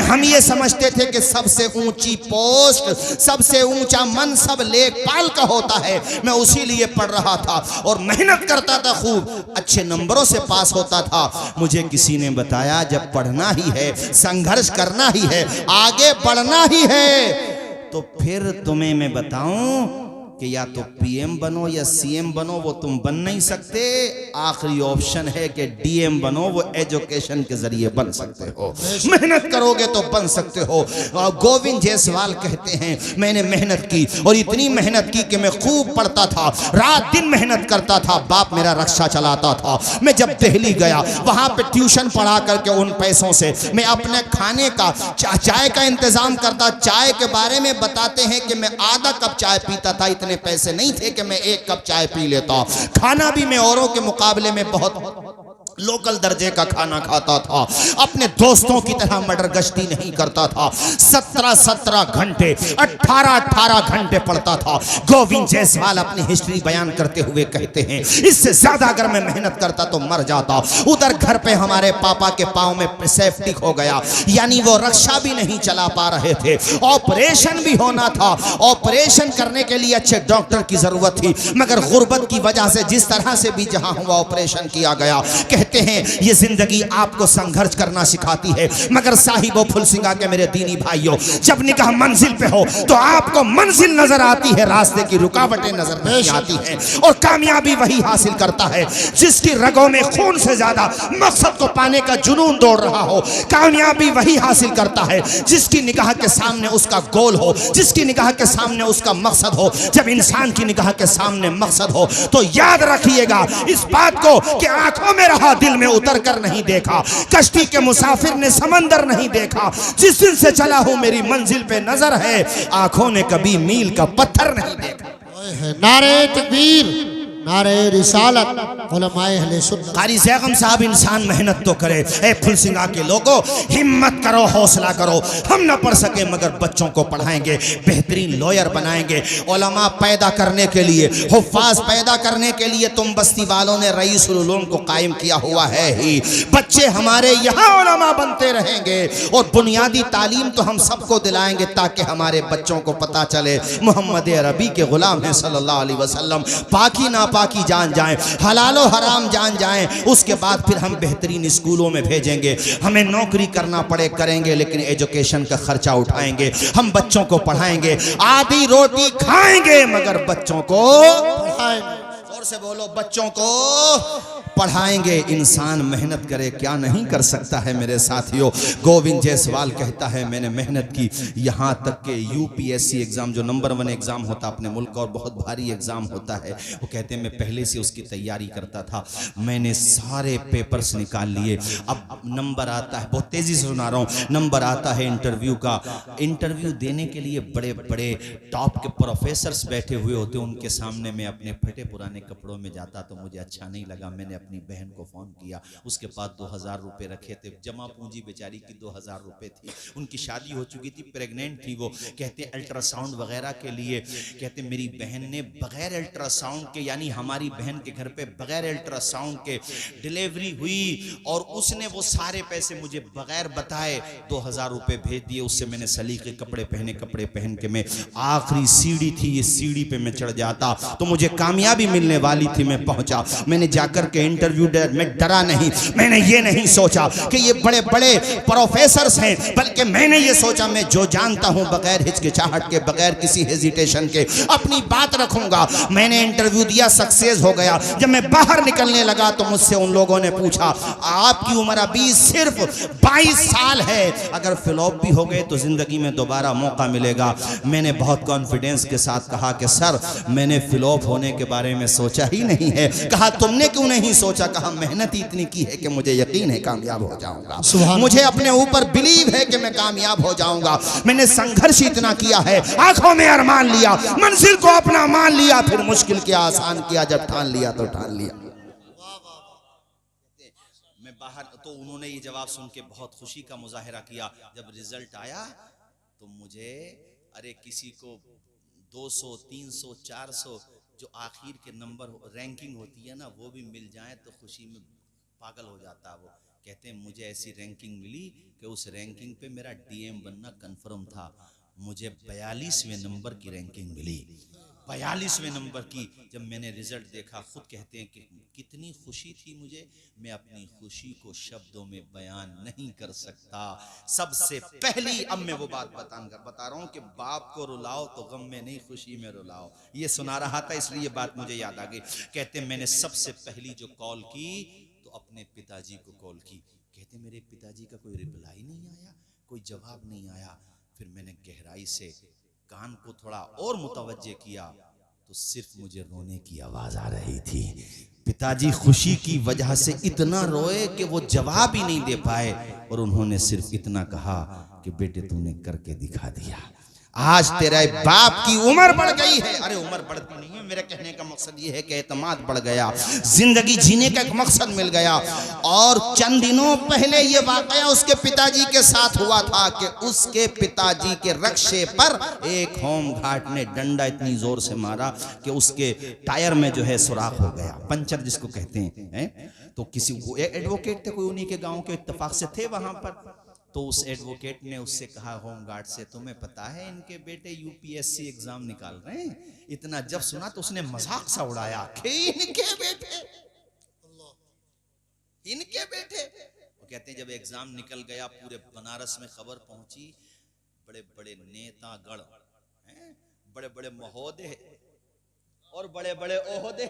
हम ये समझते थे कि सबसे ऊंची पोस्ट, सबसे ऊंचा मनसब लेखपाल का होता है, मैं उसी लिए पढ़ रहा था और मेहनत करता था, खूब अच्छे नंबरों से पास होता था। मुझे किसी ने बताया जब पढ़ना ही है, संघर्ष करना ही है, आगे बढ़ना ही है, तो फिर तुम्हें मैं बताऊं कि या तो पीएम बनो या सीएम बनो, वो तुम बन नहीं सकते। आखिरी ऑप्शन है कि डीएम बनो, वो एजुकेशन के जरिए बन सकते हो। मेहनत करोगे तो बन सकते हो। गोविंद जायसवाल कहते हैं मैंने मेहनत की और इतनी मेहनत की कि मैं खूब पढ़ता था, रात दिन मेहनत करता था। बाप मेरा रक्षा चलाता था। मैं जब दिल्ली गया वहां पे ट्यूशन पढ़ा करके उन पैसों से मैं अपने खाने का चाय का इंतजाम करता। चाय के बारे में बताते हैं कि मैं आधा कप चाय पीता था, इतने पैसे नहीं थे कि मैं 1 कप चाय पी लेता। खाना भी मैं औरों के मुकाबले में बहुत लोकल दर्जे का खाना खाता था। अपने दोस्तों की तरह मर्डर गश्ती नहीं करता था। 17-17 घंटे 18-18 घंटे पढ़ता था। गोविंद जायसवाल अपनी हिस्ट्री बयान करते हुए कहते हैं इससे ज्यादा अगर मैं मेहनत करता तो मर जाता। उधर घर पे हमारे पापा के पांव में सेफ्टिक हो गया, यानी वो रक्षा भी नहीं चला पा रहे थे। ऑपरेशन भी होना था, ऑपरेशन करने के लिए अच्छे डॉक्टर की जरूरत थी, मगर गुर्बत की वजह से जिस तरह से भी जहां हुआ ऑपरेशन किया गया। कहते हैं ये जिंदगी आपको संघर्ष करना सिखाती है, मगर साहिबो फुलसिंगा के मेरे दीनी भाइयों, जब निगाह मंजिल पे हो तो आपको मंजिल नजर आती है, रास्ते की रुकावटें नजर नहीं आती हैं। और कामयाबी वही हासिल करता है जिसकी रगों में खून से ज्यादा मकसद को पाने का जुनून दौड़ रहा हो। कामयाबी वही हासिल करता है जिसकी निगाह के सामने उसका गोल हो, जिसकी निगाह के सामने उसका मकसद हो। जब इंसान की निगाह के सामने मकसद हो तो याद रखिएगा इस बात को कि आंखों में रहा, दिल में उतर कर नहीं देखा। कश्ती के मुसाफिर ने समंदर नहीं देखा। जिस दिन से चला हूं मेरी मंजिल पे नजर है, आंखों ने कभी मील का पत्थर नहीं देखा। नारे तकबीर, नारे रिसालत, उलमाए अहले सुन्नत। कारी ज़ैगम साहब इंसान मेहनत तो करे। ए फुलसिंगा के लोगों हिम्मत करो, हौसला करो। हम ना पढ़ सके मगर बच्चों को पढ़ाएंगे, बेहतरीन लॉयर बनाएंगे। उलमा पैदा करने के लिए, हुफ्फाज पैदा करने के लिए तुम बस्ती वालों ने रईसुल उलूम को कायम किया हुआ है ही। बच्चे हमारे यहाँ उलमा बनते रहेंगे और बुनियादी तालीम तो हम सबको दिलाएंगे ताकि हमारे बच्चों को पता चले मोहम्मद अरबी के गुलाम हैं सल्लल्लाहु अलैहि वसल्लम। पाकी नापाकी जान जाएं, हलालो हराम जान जाएं। उसके बाद फिर हम बेहतरीन स्कूलों में भेजेंगे। हमें नौकरी करना पड़े करेंगे, लेकिन एजुकेशन का खर्चा उठाएंगे। हम बच्चों को पढ़ाएंगे, आधी रोटी खाएंगे मगर बच्चों को पढ़ाएंगे। जोर से बोलो, बच्चों को पढ़ाएंगे। इंसान मेहनत करे क्या नहीं कर सकता है मेरे साथियों। गोविंद जायसवाल कहता है मैंने मेहनत की, यहाँ तक के यूपीएससी एग्जाम जो नंबर 1 एग्जाम होता अपने मुल्क का और बहुत भारी एग्जाम होता है, वो कहते हैं मैं पहले से उसकी तैयारी करता था। मैंने सारे पेपर्स निकाल लिए। अब नंबर आता है, बहुत तेजी से सुना रहा हूँ, नंबर आता है इंटरव्यू का। इंटरव्यू देने के लिए बड़े बड़े टॉप के प्रोफेसर्स बैठे हुए होते, उनके सामने मैं अपने फटे पुराने कपड़ों में जाता तो मुझे अच्छा नहीं लगा। मैंने अपनी बहन को फोन किया, उसके पास 2000 रुपए रखे थे, जमा पूंजी बेचारी की 2000 रुपए थी। उनकी शादी हो चुकी थी, प्रेग्नेंट थी वो। कहते अल्ट्रासाउंड वगैरह के लिए, कहते मेरी बहन ने बगैर अल्ट्रासाउंड के, यानी हमारी बहन के घर पे बगैर अल्ट्रासाउंड के डिलीवरी हुई और उसने वो सारे पैसे मुझे बगैर बताए 2000 रुपए भेज दिए। उससे मैंने सलीके कपड़े पहने, कपड़े पहन के मैं आखिरी सीढ़ी थी, इस सीढ़ी पे मैं चढ़ जाता तो मुझे कामयाबी मिलने वाली थी। मैं पहुंचा, मैंने जाकर के इंटरव्यू, मैं डरा नहीं। मैंने ये नहीं सोचा कि ये बड़े बड़े प्रोफेसर्स हैं, बल्कि मैंने ये सोचा मैं जो जानता हूं बगैर हिचकिचाहट के, बगैर किसी हेजिटेशन के अपनी बात रखूंगा। मैंने इंटरव्यू दिया, सक्सेस हो गया। जब मैं बाहर निकलने लगा तो मुझसे उन लोगों ने पूछा आपकी उम्र अभी सिर्फ 22 साल है, अगर फ्लॉप भी हो गए तो जिंदगी में दोबारा मौका मिलेगा। मैंने बहुत कॉन्फिडेंस के साथ कहा कि सर मैंने फ्लॉप होने के बारे में सोचा ही नहीं है। कहा तुमने क्यों नहीं सोचा? कहा मेहनत ही इतनी की है कि मुझे यकीन है कामयाब हो जाऊंगा। मुझे अपने ऊपर बिलीव है कि मैं कामयाब हो जाऊंगा। मैंने संघर्ष इतना किया है, आंखों में अरमान लिया, मंजिल को अपना मान लिया, फिर मुश्किल के आसान किया। जब ठान लिया तो ठान लिया। मैं बाहर तो उन्होंने ये जवाब सुन के बहुत खुशी का मुजाहिरा किया। जब रिजल्ट आया तो मुझे, अरे किसी को 200, 300, 400 जो आखिर के नंबर रैंकिंग होती है ना, वो भी मिल जाए तो खुशी में पागल हो जाता है वो। कहते हैं मुझे ऐसी रैंकिंग मिली कि उस रैंकिंग पे मेरा डीएम बनना कंफर्म था। मुझे 42वें नंबर की रैंकिंग मिली, 42वें नंबर की। जब मैंने रिजल्ट देखा, खुद कहते हैं कि कितनी खुशी थी मुझे, मैं अपनी खुशी को शब्दों में बयान नहीं कर सकता। सबसे पहली, अब मैं वो बात बता रहा हूं कि बाप को रुलाओ तो गम में नहीं, खुशी में रुलाओ। ये सुना रहा था इसलिए बात मुझे याद आ गई। कहते हैं मैंने सबसे पहली जो कॉल की तो अपने पिताजी को कॉल की। कहते मेरे पिताजी का कोई रिप्लाई नहीं आया, कोई जवाब नहीं आया। फिर मैंने गहराई से कान को थोड़ा और मुतवज्जे किया तो सिर्फ मुझे रोने की आवाज आ रही थी। पिताजी खुशी की वजह से इतना रोए कि वो जवाब ही नहीं दे पाए, और उन्होंने सिर्फ इतना कहा कि बेटे तूने करके दिखा दिया। आज तेरा बाप की उम्र बढ़ गई है। अरे उम्र बढ़ती नहीं है, मेरे कहने का मकसद ये है कि एतमाद बढ़ गया, जिंदगी जीने का एक मकसद मिल गया। और चंद दिनों पहले ये वाकया उसके पिताजी के साथ हुआ था कि उसके पिताजी के रक्शे पर एक होमगार्ड ने डंडा इतनी जोर से मारा कि उसके टायर में जो है सुराख हो गया, पंचर जिसको कहते हैं। तो किसी एडवोकेट थे, कोई उन्हीं के गांव के इत्तेफाक से थे वहां पर। तो उस एडवोकेट ने उससे कहा होमगार्ड से, तुम्हें पता है इनके बेटे यूपीएससी एग्जाम निकाल रहे हैं। इतना जब सुना तो उसने मजाक सा उड़ाया कि इनके बेटे, इनके बेटे। वो कहते हैं जब एग्जाम निकल गया, पूरे बनारस में खबर पहुंची, बड़े बड़े नेतागण, बड़े बड़े महोदय और बड़े बड़े ओहदे,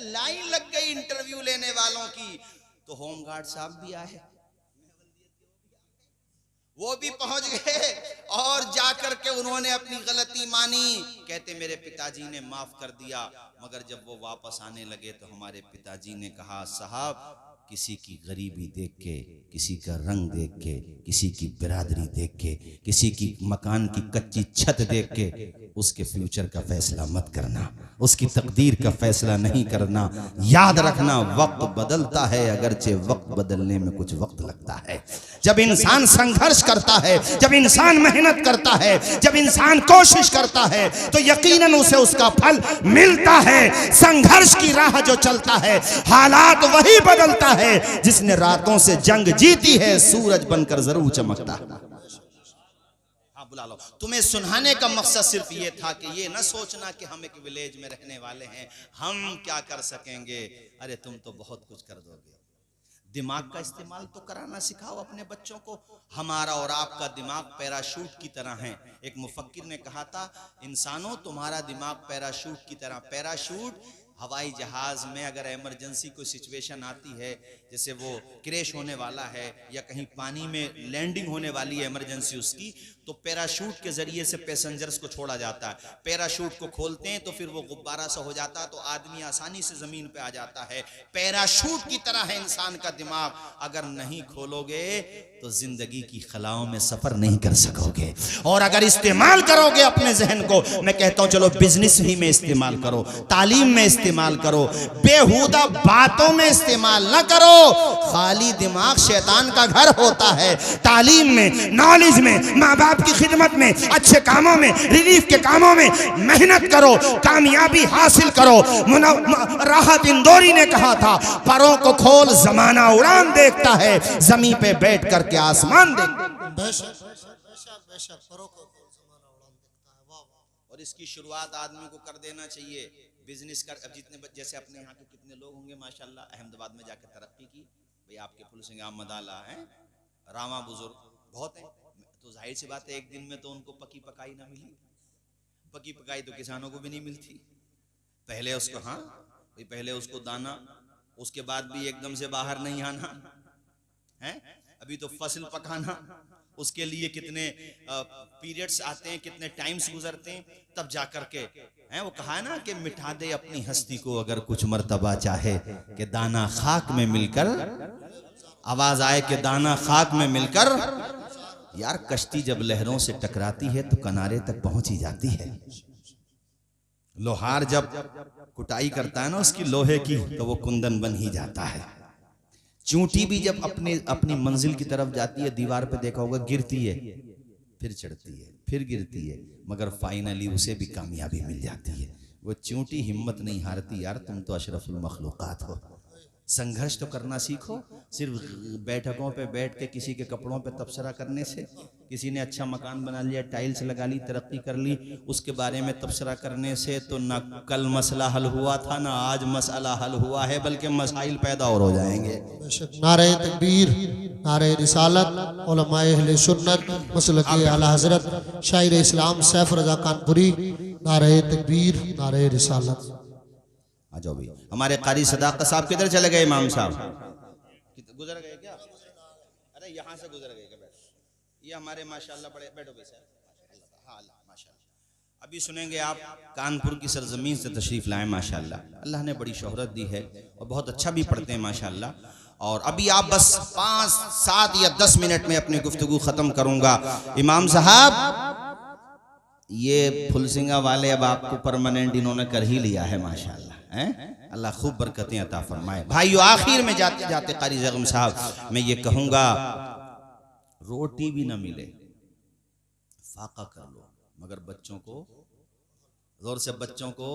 लाइन लग गई इंटरव्यू लेने वालों की। तो होमगार्ड साहब भी आए, वो भी पहुंच गए और जाकर के उन्होंने अपनी गलती मानी। कहते मेरे पिताजी ने माफ कर दिया, मगर जब वो वापस आने लगे तो हमारे पिताजी ने कहा, साहब किसी की गरीबी देख के, किसी का रंग देख के, किसी की बिरादरी देख के, किसी की मकान की कच्ची छत देख के उसके फ्यूचर का फैसला मत करना, उसकी तकदीर का फैसला नहीं करना। याद रखना वक्त बदलता है, अगरचे वक्त बदलने में कुछ वक्त लगता है। जब इंसान संघर्ष करता है, जब इंसान मेहनत करता है, जब इंसान कोशिश करता है तो यकीनन उसे उसका फल मिलता है। संघर्ष की राह जो चलता है, हालात वही बदलता है। जिसने रातों से जंग जीती है, सूरज बनकर जरूर चमकता है। हाँ बुला लो। तुम्हें सुनाने का मकसद सिर्फ ये था कि ये ना सोचना कि हम एक विलेज में रहने वाले हैं, हम क्या कर सकेंगे। अरे तुम तो बहुत कुछ कर दोगे। दिमाग का इस्तेमाल तो कराना सिखाओ अपने बच्चों को। हमारा और आपका दिमाग पैराशूट की तरह है। एक मुफक्किर ने कहा था, इंसानों तुम्हारा दिमाग पैराशूट की तरह। पैराशूट हवाई जहाज में अगर इमरजेंसी कोई सिचुएशन आती है, जैसे वो क्रैश होने वाला है या कहीं पानी में लैंडिंग होने वाली है इमरजेंसी उसकी, तो पैराशूट के जरिए से पैसेंजर्स को छोड़ा जाता है। पैराशूट को खोलते हैं तो फिर वो गुब्बारा सा हो जाता है, तो आदमी आसानी से जमीन पे आ जाता है। पैराशूट की तरह है इंसान का दिमाग। अगर नहीं खोलोगे तो जिंदगी की खलाओं में सफर नहीं कर सकोगे। और अगर इस्तेमाल करोगे अपने जहन को, मैं कहता हूं चलो बिजनेस ही में इस्तेमाल करो, तालीम में इस्तेमाल करो, बेहुदा बातों में इस्तेमाल ना करो। खाली दिमाग शैतान का घर होता है। तालीम में, नॉलेज में, माँ बाप की खिदमत में, अच्छे कामों में, रिलीफ के कामों में मेहनत करो, कामयाबी हासिल करो। राहत इंदौरी ने कहा था, परों को खोल जमाना उड़ान देखता है, जमीन पे बैठ करके आसमान देखता है। और इसकी शुरुआत आदमी को कर देना चाहिए। बिजनेस कर, अब जितने जैसे अपने यहाँ के कितने लोग होंगे माशाल्लाह, अहमदाबाद में जाकर तरक्की की भाई, आपके फुल सिंह अहमद आला हैं, रामा बुजुर्ग बहुत हैं, तो जाहिर सी बात है एक दिन में तो उनको पकी पकाई ना मिली। पकी पकाई तो किसानों को भी नहीं मिलती। पहले उसको, हाँ भाई, पहले उसको दाना, उसके बाद भी एकदम से बाहर नहीं आना है, अभी तो फसल पकाना, उसके लिए कितने पीरियड्स आते हैं, कितने टाइम्स गुजरते हैं, तब जाकर के हैं। वो कहा है ना कि मिटा दे अपनी हस्ती को अगर कुछ मर्तबा चाहे, कि दाना खाक में मिलकर, आवाज आए कि दाना खाक में मिलकर। यार कश्ती जब लहरों से टकराती है तो किनारे तक पहुंच ही जाती है। लोहार जब कुटाई करता है ना उसकी लोहे की, तो वो कुंदन बन ही जाता है। चूंटी भी जब अपनी मंजिल की तरफ जाती है, दीवार पे देखा होगा गिरती है, फिर चढ़ती है, फिर गिरती है, मगर फाइनली उसे भी कामयाबी मिल जाती है। वो चूंटी हिम्मत नहीं हारती। यार तुम तो अशरफुल मखलूकात हो, संघर्ष तो करना सीखो। सिर्फ बैठकों पे बैठ के किसी के कपड़ों पे तबसरा करने से, किसी ने अच्छा मकान बना लिया, टाइल्स लगा ली, तरक्की कर ली, उसके बारे में तबसरा करने से तो ना कल मसला हल हुआ था ना आज मसला हल हुआ है, बल्कि मसाइल पैदा और हो जाएंगे। नारे तकबीर, नारे रिसालत, उलमाए अहले सुन्नत मसलक आला हजरत शायर इस्लाम सैफ रजा कानपुरी, नारे तकबीर, नारे रिसालत। आ जाओ भाई। हमारे कारी सदाकत साहब किधर चले गए? इमाम साहब गुजर गए क्या? अरे यहाँ से गुजर गए क्या? बैठो। ये हमारे माशाल्लाह बड़े, बैठो भाई साहब। हाँ माशाल्लाह। अभी सुनेंगे आप कानपुर की सरजमीन से तशरीफ लाए माशाल्लाह। अल्लाह ने बड़ी शोहरत दी है और बहुत अच्छा भी पढ़ते हैं माशाल्लाह। और अभी आप बस 5, 7 या 10 मिनट में अपनी गुफ्तगू खत्म करूंगा। इमाम साहब ये फुलसिंगा वाले अब आपको परमानेंट इन्होंने कर ही लिया है माशाल्लाह। अल्लाह खूब बरकतें अता फरमाए। भाइयों आखिर में जाते जाते कारी जगम साहब मैं ये कहूंगा, रोटी भी ना मिले फाका कर लो, मगर बच्चों को जोर से, बच्चों को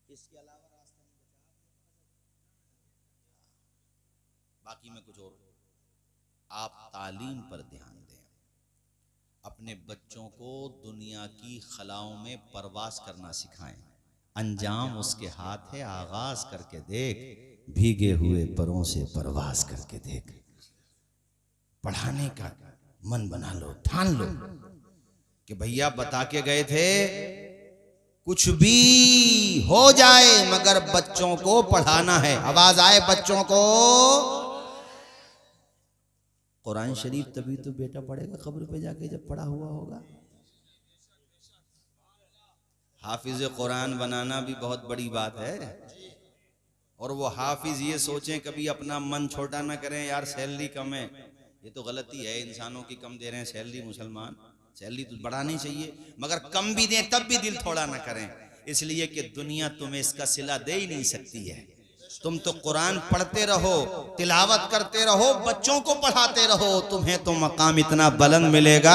इसके अलावा रास्ता नहीं बचा। बाकी में कुछ और, आप तालीम पर ध्यान दें, अपने बच्चों को दुनिया की खलाओं में परवास करना सिखाएं। अंजाम उसके हाथ है, आगाज करके देख, भीगे हुए परों से परवास करके देख। पढ़ाने का मन बना लो, ठान लो कि भैया बता के गए थे कुछ भी हो जाए मगर बच्चों को पढ़ाना है। आवाज आए बच्चों को। कुरान शरीफ तभी तो बेटा पढ़ेगा कब्र पे जाके जब पढ़ा हुआ होगा। हाफिज कुरान बनाना भी बहुत बड़ी बात है। और वो हाफिज ये सोचें कभी अपना मन छोटा ना करें, यार सैलरी कम है, ये तो गलती है, इंसानों की कम दे रहे हैं सैलरी। मुसलमान सैलरी तो बढ़ानी चाहिए, मगर कम भी दें तब भी दिल थोड़ा ना करें, इसलिए कि दुनिया तुम्हें इसका सिला दे ही नहीं सकती है। तुम तो कुरान पढ़ते रहो, तिलावत करते रहो, बच्चों को पढ़ाते रहो, तुम्हें तो मकाम इतना बुलंद मिलेगा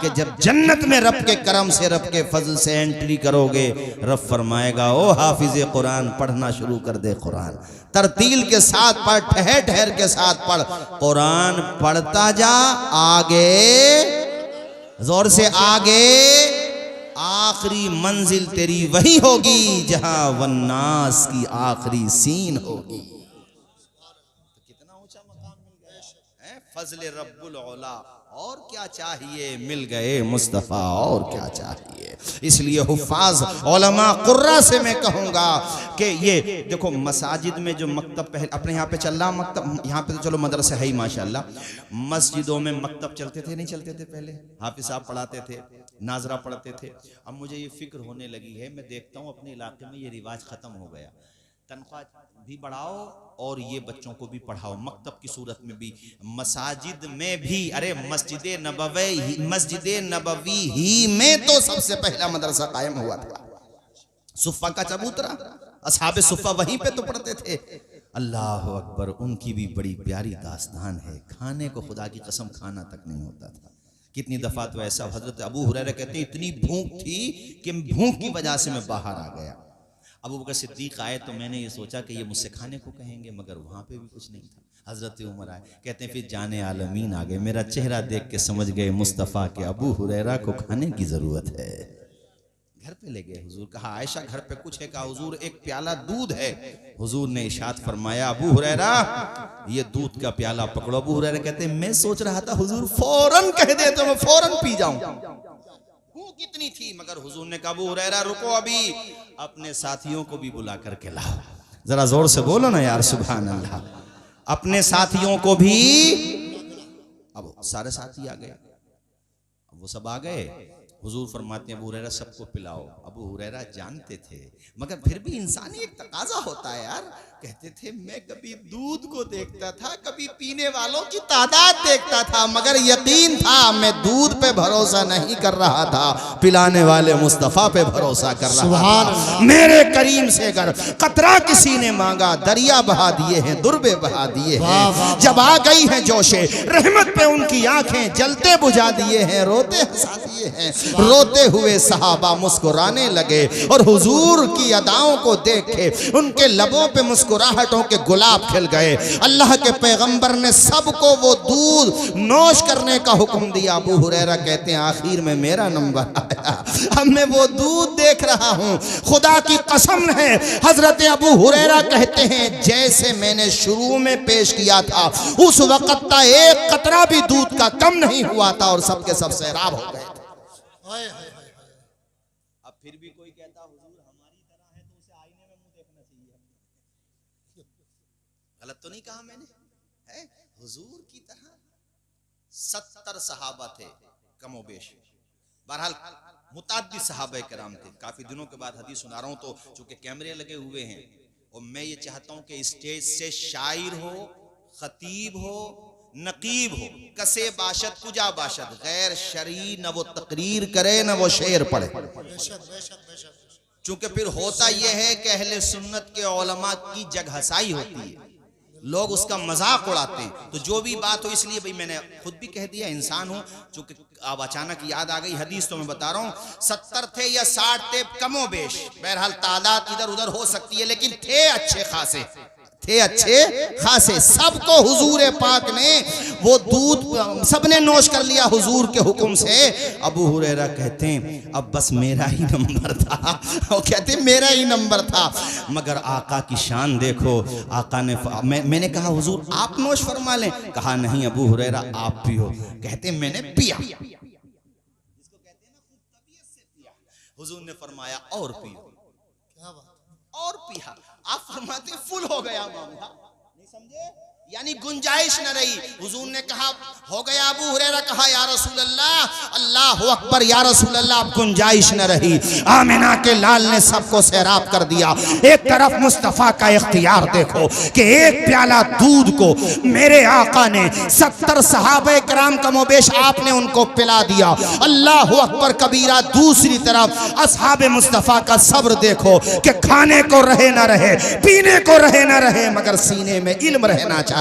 कि जब जन्नत में रब के करम से, रब के फजल से एंट्री करोगे, रब फरमाएगा ओ हाफिज कुरान पढ़ना शुरू कर दे। कुरान तरतील के साथ पढ़, ठहर ठहर के साथ पढ़, कुरान पढ़ता जा, आगे जोर से आगे, आखिरी मंजिल तेरी वही होगी जहां वन्नास की आखिरी सीन होगी। तो कितना ऊंचा मकाम मिल गया है, फजल रब्बुल औला। और क्या चाहिए, मिल गए मुस्तफ़ा, और क्या चाहिए। इसलिए हुफ़ाज़ उलमा कुर्रा से मैं कहूँगा कि ये देखो मसाजिद में जो मकतब पहले अपने यहाँ पे चल रहा, मकतब यहाँ पे तो चलो मदरसा है ही माशाल्लाह, मस्जिदों में मकतब चलते थे नहीं चलते थे? पहले हाफिज साहब पढ़ाते थे, नाजरा पढ़ते थे। अब मुझे ये फिक्र होने लगी है, मैं देखता हूँ अपने इलाके में ये रिवाज ख़त्म हो गया। तनख्वाह भी बढ़ाओ और ये बच्चों को भी पढ़ाओ, मकतब की सूरत में भी, मसाजिद में भी। अरे मस्जिद नबवी ही में तो सबसे पहला मदरसा कायम हुआ था। सुफ़ा का चबूतरा, असहाबे सुफ़ा वहीं पे तो पढ़ते थे। अल्लाह अकबर, उनकी भी बड़ी प्यारी दास्तान है। खाने को खुदा की कसम खाना तक नहीं होता था। कितनी दफ़ा तो ऐसा, हजरत अबू हुरैरा कहते हैं इतनी भूख थी कि भूख की वजह से मैं बाहर आ गया। अबू बकर सिद्दीक आए तो मैंने ये सोचा कि ये मुझसे खाने को कहेंगे, मगर वहाँ पे भी कुछ नहीं था। हजरत उमर आए, कहते हैं फिर जाने आलमीन आ गए, मेरा चेहरा देख के समझ गए मुस्तफ़ा के अबू हुरैरा को खाने की ज़रूरत है। घर पे ले गए हुजूर, कहा आयशा घर पे कुछ है? कहा हुजूर एक प्याला दूध है। हुजूर ने इरशाद फरमाया अबू हुरैरा ये दूध का प्याला पकड़ो। अबू हुरैरा कहते हैं मैं सोच रहा था हुजूर फौरन कह दे तो मैं फौरन पी जाऊं, भूख कितनी थी। मगर हुजूर ने कहा अबू हुरैरा रुको, अभी अपने साथियों को भी बुला करके लाओ। जरा जोर से बोलो ना यार सुभान अल्लाह। अपने साथियों को भी, अब सारे साथी आ गए, वो सब आ गए। हुजूर फरमाते हैं अबू हुरैरा सबको पिलाओ। अबू हुरैरा जानते थे, मगर फिर भी इंसानी एक तकाजा होता है यार। कहते थे मैं कभी दूध को देखता था, कभी पीने वालों की तादाद देखता था, मगर यकीन था मैं दूध पे भरोसा नहीं कर रहा था, पिलाने वाले मुस्तफ़ा पे भरोसा कर रहा था। मेरे करीम से अगर कतरा किसी ने मांगा, दरिया बहा दिए हैं, दुर्बे बहा दिए हैं। जब आ गई हैं जोशे रहमत पे उनकी आंखें जलते बुझा दिए हैं, रोते हंसा दिए हैं। रोते हुए सहाबा मुस्कुराने लगे और हुजूर की अदाओं को देख के उनके लबों पे मुस्कुराहटों के गुलाब खिल गए। अल्लाह के पैगंबर ने सबको वो दूध नोश करने का हुक्म दिया। अबू हुरैरा कहते हैं आखिर में मेरा नंबर आया, अब मैं वो दूध देख रहा हूँ। खुदा की कसम है, हजरत अबू हुरैरा कहते हैं जैसे मैंने शुरू में पेश किया था उस वक्त का एक कतरा भी दूध का कम नहीं हुआ था और सबके सब सैराब हो गए। अब फिर भी कोई कहता हुजूर हमारी तरह है तो उसे आईने में मुंह देखना चाहिए। गलत तो नहीं कहा मैंने? है हुजूर की तरह 70 सहाबा थे कमोबेश। बहरहाल मुताद्दिद सहाबा कराम थे। काफी दिनों के बाद हदीस सुना रहा हूं, तो चूंकि कैमरे लगे हुए हैं और मैं ये चाहता हूं कि स्टेज से शायर हो, खतीब हो, नकीब हो, कसे बाशद कुजा बाशद, गैर शरी न वो तकरीर करे न वो शेर पढ़े। चूंकि फिर होता यह है कि अहले सुन्नत के उलमा की जगहसाई होती है, लोग उसका मजाक उड़ाते हैं। तो जो भी बात हो, इसलिए भाई मैंने खुद भी कह दिया इंसान हूं, चूंकि अब अचानक याद आ गई हदीस तो मैं बता रहा हूं। 70 थे या 60 थे कमोबेश, बहरहाल तादाद इधर उधर हो सकती है, लेकिन थे अच्छे खासे, थे अच्छे खासे। सबको हुजूर पाक ने वो दूध सबने नोश कर लिया हुजूर के हुक्म से। अबू हुरैरा कहते हैं अब बस मेरा ही नंबर था, वो कहते हैं मेरा ही नंबर था। मगर आका की शान देखो, आका ने मैंने कहा हुजूर आप नोश फरमा लें, कहा नहीं अबू हुरैरा आप पियो। कहते मैंने पिया, जिसको कहते हैं ना खूब तबीयत से पिया। हुजूर ने फरमाया और पियो, क्या बात, और पिया। आप फरमाते फुल हो गया मामला, नहीं समझे, यानी गुंजाइश न रही। हुजूर ने कहा हो गया। अबू हुरैरा कहा या रसूल अल्लाह, अल्लाह अकबर, या रसूल अल्लाह, अब गुंजाइश न रही। आमिना के लाल ने सबको सैराब कर दिया। एक तरफ मुस्तफ़ा का इख्तियार देखो कि एक प्याला दूध को मेरे आका ने 70 सहाबे कराम कमोबेश आपने उनको पिला दिया। अल्लाह अकबर कबीरा। दूसरी तरफ असहाबे मुस्तफ़ा का सब्र देखो कि खाने को रहे न रहे, पीने को रहे न रहे, मगर सीने में इल्म रहना चाहिए,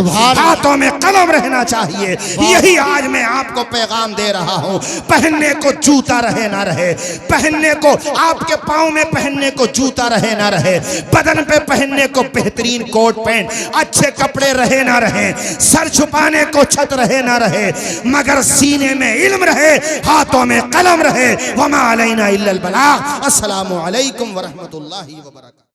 हाथों में कलम रहना चाहिए। यही आज मैं आपको पैगाम दे रहा हूं। पहनने को जूता रहे ना रहे, पहनने को आपके पाँव में पहनने को जूता रहे ना रहे, बदन पे पहनने को बेहतरीन कोट पैंट अच्छे कपड़े रहे ना रहे, सर छुपाने को छत रहे ना रहे, मगर सीने में इल्म रहे, हाथों में कलम रहे। वमा अलैना इल्लल बलाग। अस्सलामु अलैकुम व रहमतुल्लाहि व बरकातहू।